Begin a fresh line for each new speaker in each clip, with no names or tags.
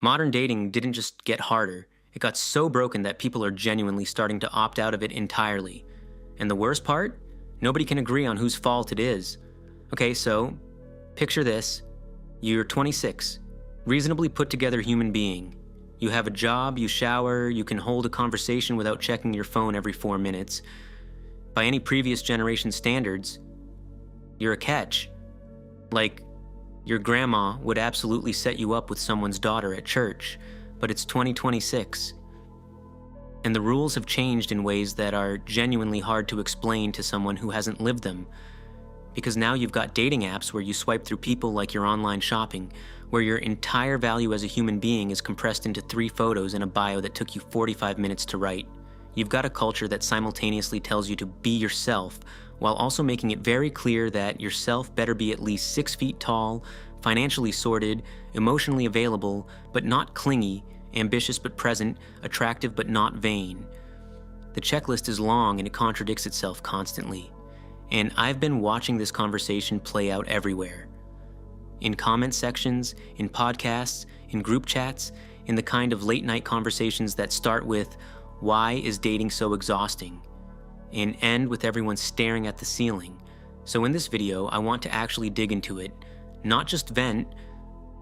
Modern dating didn't just get harder, it got so broken that people are genuinely starting to opt out of it entirely. And the worst part? Nobody can agree on whose fault it is. Okay, so picture this. You're 26, reasonably put together human being. You have a job, you shower, you can hold a conversation without checking your phone every 4 minutes. By any previous generation standards, you're a catch. Like, your grandma would absolutely set you up with someone's daughter at church, but it's 2026. And the rules have changed in ways that are genuinely hard to explain to someone who hasn't lived them. Because now you've got dating apps where you swipe through people like you're online shopping, where your entire value as a human being is compressed into 3 photos and a bio that took you 45 minutes to write. You've got a culture that simultaneously tells you to be yourself, while also making it very clear that yourself better be at least 6 feet tall, financially sorted, emotionally available, but not clingy, ambitious but present, attractive but not vain. The checklist is long and it contradicts itself constantly. And I've been watching this conversation play out everywhere. In comment sections, in podcasts, in group chats, in the kind of late night conversations that start with, "Why is dating so exhausting?" and end with everyone staring at the ceiling. So in this video, I want to actually dig into it, not just vent,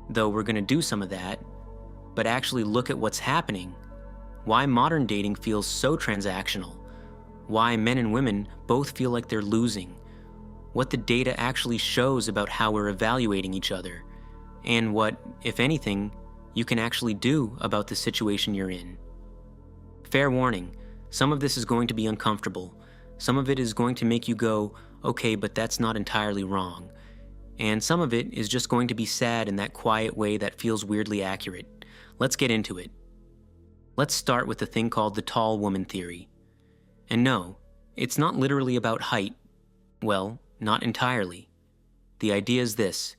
though we're gonna do some of that, but actually look at what's happening. Why modern dating feels so transactional. Why men and women both feel like they're losing. What the data actually shows about how we're evaluating each other. And what, if anything, you can actually do about the situation you're in. Fair warning, some of this is going to be uncomfortable. Some of it is going to make you go, okay, but that's not entirely wrong. And some of it is just going to be sad in that quiet way that feels weirdly accurate. Let's get into it. Let's start with the thing called the tall woman theory. And no, it's not literally about height. Well, not entirely. The idea is this.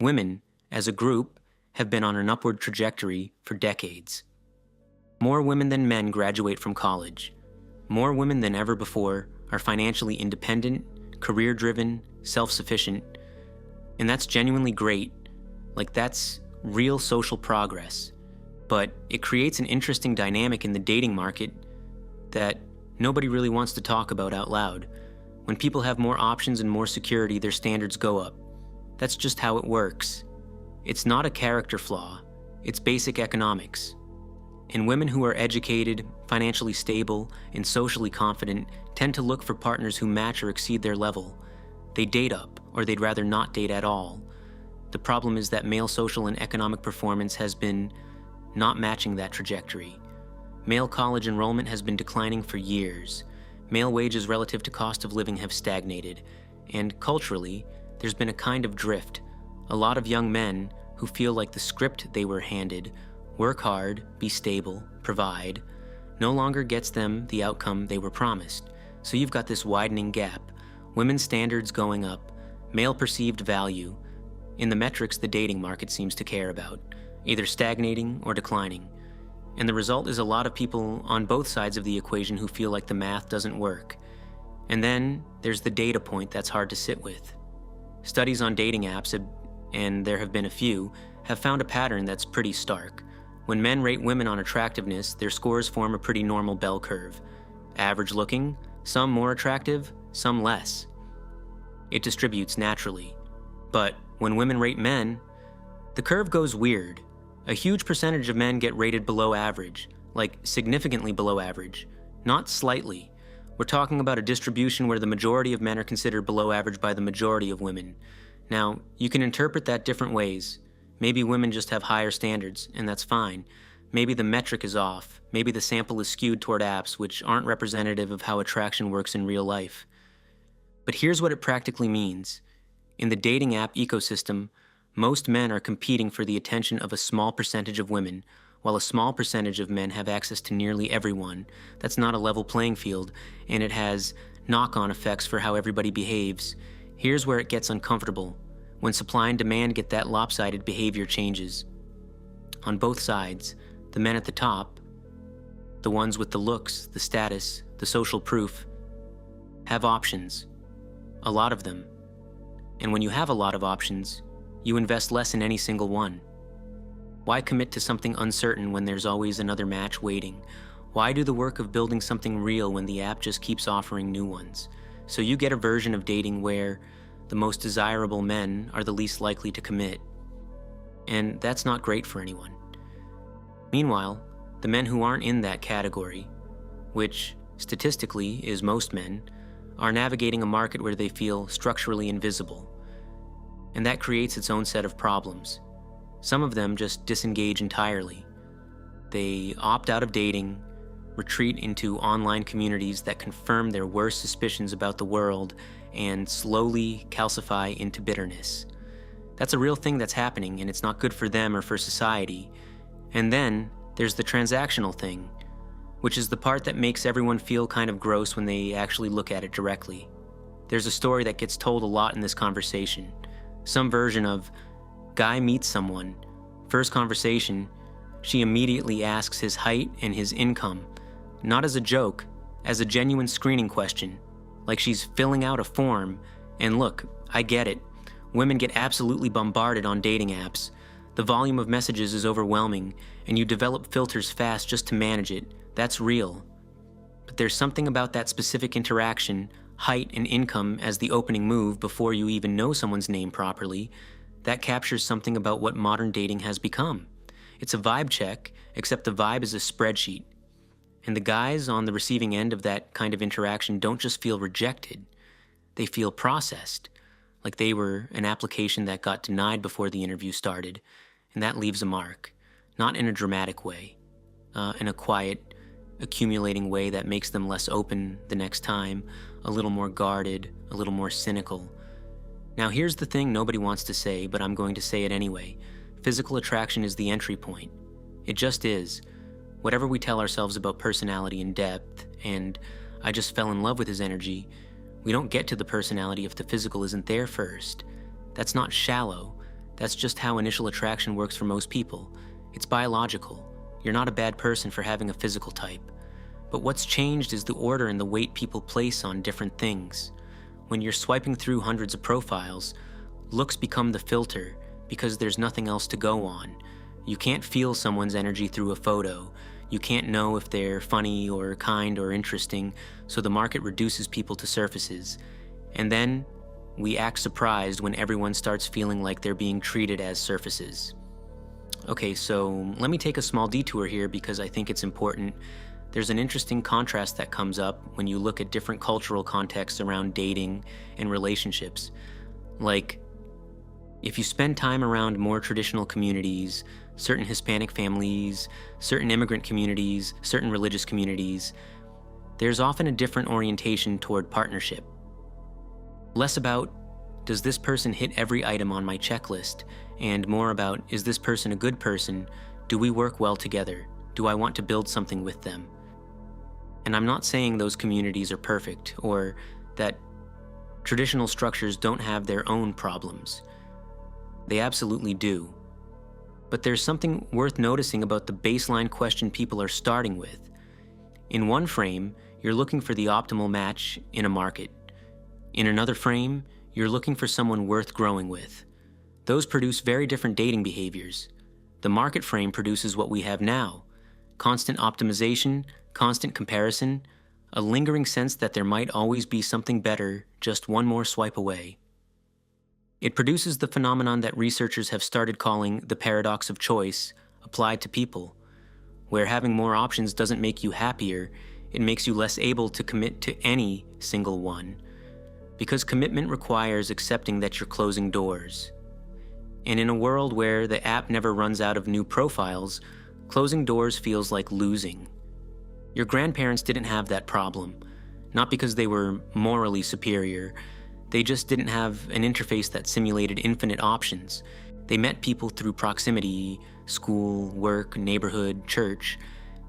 Women, as a group, have been on an upward trajectory for decades. More women than men graduate from college. More women than ever before are financially independent, career-driven, self-sufficient. And that's genuinely great. Like, that's real social progress. But it creates an interesting dynamic in the dating market that nobody really wants to talk about out loud. When people have more options and more security, their standards go up. That's just how it works. It's not a character flaw. It's basic economics. And women who are educated, financially stable, and socially confident tend to look for partners who match or exceed their level. They date up, or they'd rather not date at all. The problem is that male social and economic performance has been not matching that trajectory. Male college enrollment has been declining for years. Male wages relative to cost of living have stagnated. And culturally, there's been a kind of drift. A lot of young men who feel like the script they were handed, work hard, be stable, provide, no longer gets them the outcome they were promised. So you've got this widening gap, women's standards going up, male perceived value, in the metrics the dating market seems to care about, either stagnating or declining. And the result is a lot of people on both sides of the equation who feel like the math doesn't work. And then there's the data point that's hard to sit with. Studies on dating apps, and there have been a few, have found a pattern that's pretty stark. When men rate women on attractiveness, their scores form a pretty normal bell curve. Average looking, some more attractive, some less. It distributes naturally. But when women rate men, the curve goes weird. A huge percentage of men get rated below average, like significantly below average, not slightly. We're talking about a distribution where the majority of men are considered below average by the majority of women. Now, you can interpret that different ways. Maybe women just have higher standards, and that's fine. Maybe the metric is off. Maybe the sample is skewed toward apps, which aren't representative of how attraction works in real life. But here's what it practically means. In the dating app ecosystem, most men are competing for the attention of a small percentage of women, while a small percentage of men have access to nearly everyone. That's not a level playing field, and it has knock-on effects for how everybody behaves. Here's where it gets uncomfortable. When supply and demand get that lopsided, behavior changes. On both sides, the men at the top, the ones with the looks, the status, the social proof, have options. A lot of them. And when you have a lot of options, you invest less in any single one. Why commit to something uncertain when there's always another match waiting? Why do the work of building something real when the app just keeps offering new ones? So you get a version of dating where the most desirable men are the least likely to commit. And that's not great for anyone. Meanwhile, the men who aren't in that category, which statistically is most men, are navigating a market where they feel structurally invisible. And that creates its own set of problems. Some of them just disengage entirely. They opt out of dating, retreat into online communities that confirm their worst suspicions about the world, and slowly calcify into bitterness. That's a real thing that's happening, and it's not good for them or for society. And then there's the transactional thing, which is the part that makes everyone feel kind of gross when they actually look at it directly. There's a story that gets told a lot in this conversation. Some version of, guy meets someone, first conversation, she immediately asks his height and his income, not as a joke, as a genuine screening question, like she's filling out a form. And look, I get it. Women get absolutely bombarded on dating apps. The volume of messages is overwhelming, and you develop filters fast just to manage it. That's real. But there's something about that specific interaction, height and income as the opening move before you even know someone's name properly, that captures something about what modern dating has become. It's a vibe check, except the vibe is a spreadsheet. And the guys on the receiving end of that kind of interaction don't just feel rejected, they feel processed, like they were an application that got denied before the interview started, and that leaves a mark, not in a dramatic way, in a quiet, accumulating way that makes them less open the next time, a little more guarded, a little more cynical. Now here's the thing nobody wants to say, but I'm going to say it anyway. Physical attraction is the entry point. It just is. Whatever we tell ourselves about personality and depth, and I just fell in love with his energy, we don't get to the personality if the physical isn't there first. That's not shallow. That's just how initial attraction works for most people. It's biological. You're not a bad person for having a physical type. But what's changed is the order and the weight people place on different things. When you're swiping through hundreds of profiles, looks become the filter because there's nothing else to go on. You can't feel someone's energy through a photo. You can't know if they're funny or kind or interesting, so the market reduces people to surfaces. And then we act surprised when everyone starts feeling like they're being treated as surfaces. Okay, so let me take a small detour here because I think it's important. There's an interesting contrast that comes up when you look at different cultural contexts around dating and relationships. Like, if you spend time around more traditional communities, certain Hispanic families, certain immigrant communities, certain religious communities, there's often a different orientation toward partnership. Less about, does this person hit every item on my checklist? And more about, is this person a good person? Do we work well together? Do I want to build something with them? And I'm not saying those communities are perfect, or that traditional structures don't have their own problems. They absolutely do. But there's something worth noticing about the baseline question people are starting with. In one frame, you're looking for the optimal match in a market. In another frame, you're looking for someone worth growing with. Those produce very different dating behaviors. The market frame produces what we have now: constant optimization, constant comparison, a lingering sense that there might always be something better just one more swipe away. It produces the phenomenon that researchers have started calling the paradox of choice applied to people, where having more options doesn't make you happier, it makes you less able to commit to any single one, because commitment requires accepting that you're closing doors. And in a world where the app never runs out of new profiles, closing doors feels like losing. Your grandparents didn't have that problem, not because they were morally superior. They just didn't have an interface that simulated infinite options. They met people through proximity, school, work, neighborhood, church,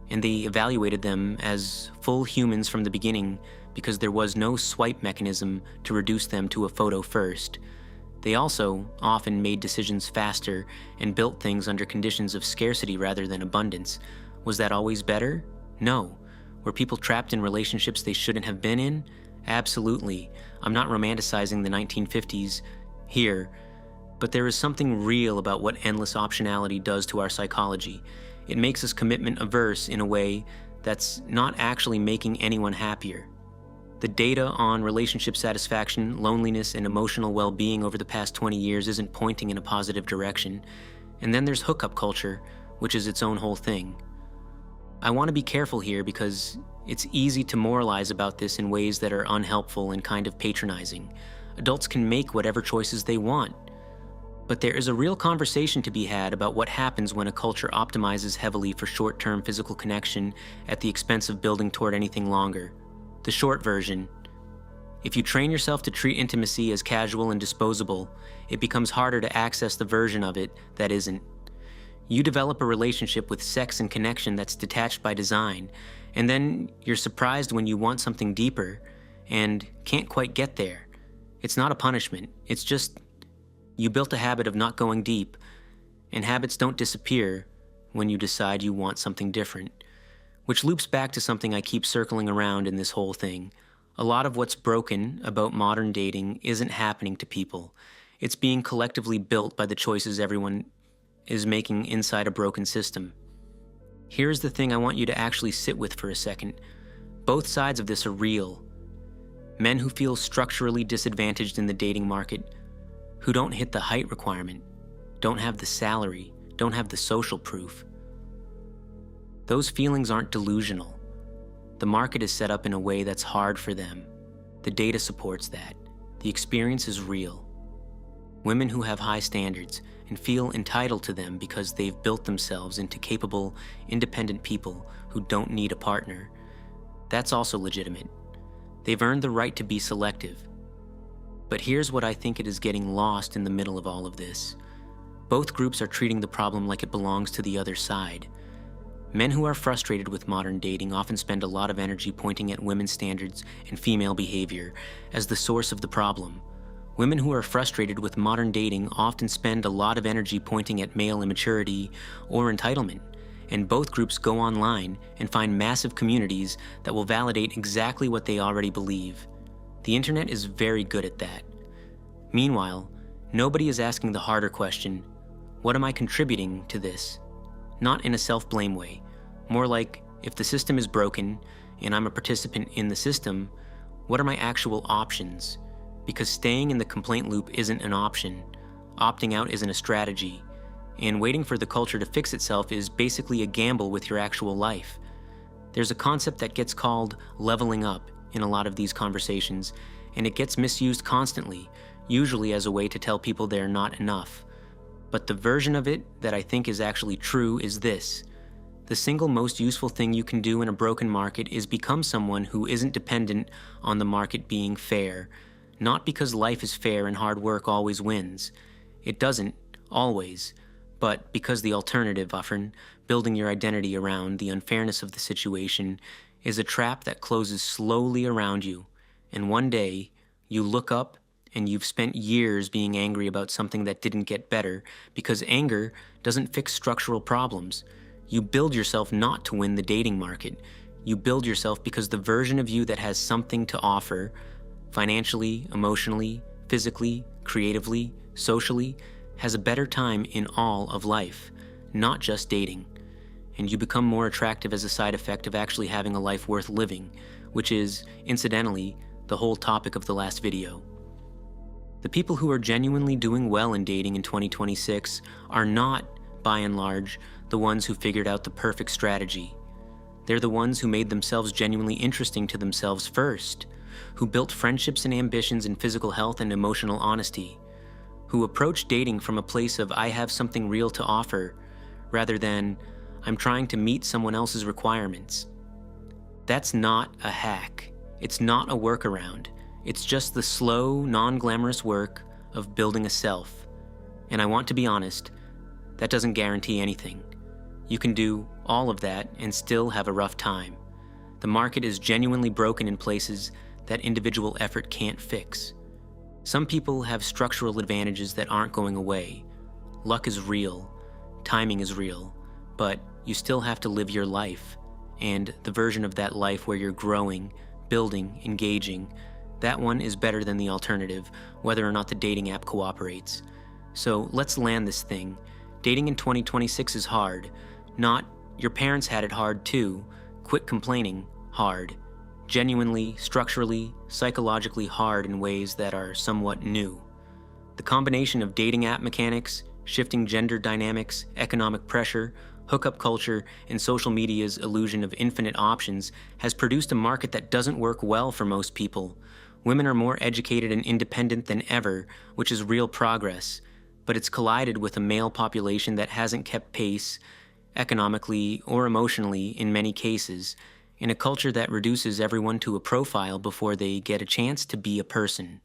and they evaluated them as full humans from the beginning because there was no swipe mechanism to reduce them to a photo first. They also often made decisions faster and built things under conditions of scarcity rather than abundance. Was that always better? No. Were people trapped in relationships they shouldn't have been in? Absolutely. I'm not romanticizing the 1950s here, But there is something real about what endless optionality does to our psychology. It makes us commitment averse in a way that's not actually making anyone happier. The data on relationship satisfaction, loneliness, and emotional well-being over the past 20 years isn't pointing in a positive direction. And then there's hookup culture, which is its own whole thing. I want to be careful here because it's easy to moralize about this in ways that are unhelpful and kind of patronizing. Adults can make whatever choices they want. But there is a real conversation to be had about what happens when a culture optimizes heavily for short-term physical connection at the expense of building toward anything longer. The short version: if you train yourself to treat intimacy as casual and disposable, it becomes harder to access the version of it that isn't. You develop a relationship with sex and connection that's detached by design, and then you're surprised when you want something deeper and can't quite get there. It's not a punishment, it's just you built a habit of not going deep, and habits don't disappear when you decide you want something different. Which loops back to something I keep circling around in this whole thing. A lot of what's broken about modern dating isn't happening to people. It's being collectively built by the choices everyone is making inside a broken system. Here's the thing I want you to actually sit with for a second. Both sides of this are real. Men who feel structurally disadvantaged in the dating market, who don't hit the height requirement, don't have the salary, don't have the social proof. Those feelings aren't delusional. The market is set up in a way that's hard for them. The data supports that. The experience is real. Women who have high standards and feel entitled to them because they've built themselves into capable, independent people who don't need a partner. That's also legitimate. They've earned the right to be selective. But here's what I think it is getting lost in the middle of all of this. Both groups are treating the problem like it belongs to the other side. Men who are frustrated with modern dating often spend a lot of energy pointing at women's standards and female behavior as the source of the problem. Women who are frustrated with modern dating often spend a lot of energy pointing at male immaturity or entitlement, and both groups go online and find massive communities that will validate exactly what they already believe. The internet is very good at that. Meanwhile, nobody is asking the harder question: what am I contributing to this? Not in a self-blame way. More like, if the system is broken and I'm a participant in the system, what are my actual options? Because staying in the complaint loop isn't an option. Opting out isn't a strategy. And waiting for the culture to fix itself is basically a gamble with your actual life. There's a concept that gets called leveling up in a lot of these conversations, and it gets misused constantly, usually as a way to tell people they're not enough. But the version of it that I think is actually true is this: the single most useful thing you can do in a broken market is become someone who isn't dependent on the market being fair. Not because life is fair and hard work always wins. It doesn't, always. But because the alternative, often, building your identity around the unfairness of the situation, is a trap that closes slowly around you. And one day, you look up and you've spent years being angry about something that didn't get better, because anger doesn't fix structural problems. You build yourself not to win the dating market. You build yourself because the version of you that has something to offer, financially, emotionally, physically, creatively, socially, has a better time in all of life, not just dating. And you become more attractive as a side effect of actually having a life worth living, which is, incidentally, the whole topic of the last video. The people who are genuinely doing well in dating in 2026 are not, by and large, the ones who figured out the perfect strategy. They're the ones who made themselves genuinely interesting to themselves first, who built friendships and ambitions in physical health and emotional honesty, who approached dating from a place of I have something real to offer, rather than I'm trying to meet someone else's requirements. That's not a hack. It's not a workaround. It's just the slow, non-glamorous work of building a self. And I want to be honest, that doesn't guarantee anything. You can do all of that and still have a rough time. The market is genuinely broken in places that individual effort can't fix. Some people have structural advantages that aren't going away. Luck is real, timing is real, but you still have to live your life. And the version of that life where you're growing, building, engaging, that one is better than the alternative, whether or not the dating app cooperates. So let's land this thing. Dating in 2026 is hard. Not, your parents had it hard too. Quit complaining. Hard. Genuinely, structurally, psychologically hard in ways that are somewhat new. The combination of dating app mechanics, shifting gender dynamics, economic pressure, hookup culture, and social media's illusion of infinite options has produced a market that doesn't work well for most people. Women are more educated and independent than ever, which is real progress, but it's collided with a male population that hasn't kept pace, economically or emotionally in many cases, in a culture that reduces everyone to a profile before they get a chance to be a person.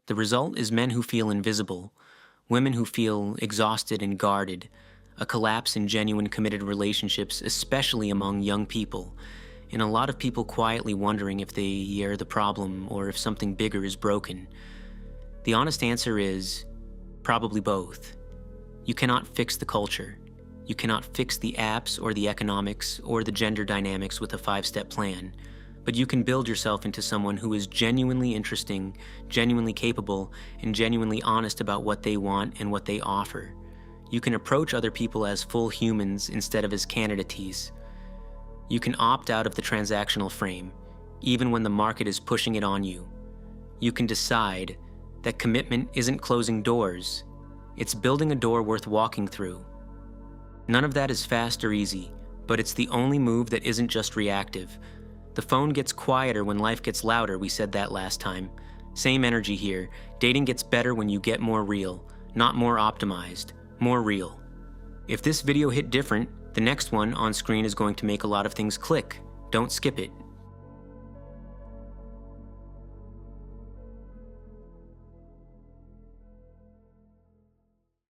The result is men who feel invisible, women who feel exhausted and guarded, a collapse in genuine committed relationships, especially among young people, and a lot of people quietly wondering if they are the problem or if something bigger is broken. The honest answer is probably both. You cannot fix the culture. You cannot fix the apps or the economics or the gender dynamics with a 5-step plan, but you can build yourself into someone who is genuinely interesting, genuinely capable, and genuinely honest about what they want and what they offer. You can approach other people as full humans instead of as candidates. You can opt out of the transactional frame, even when the market is pushing it on you. You can decide that commitment isn't closing doors, it's building a door worth walking through. None of that is fast or easy, but it's the only move that isn't just reactive. The phone gets quieter when life gets louder, we said that last time. Same energy here. Dating gets better when you get more real, not more optimized, more real. If this video hit different, the next one on screen is going to make a lot of things click. Don't skip it.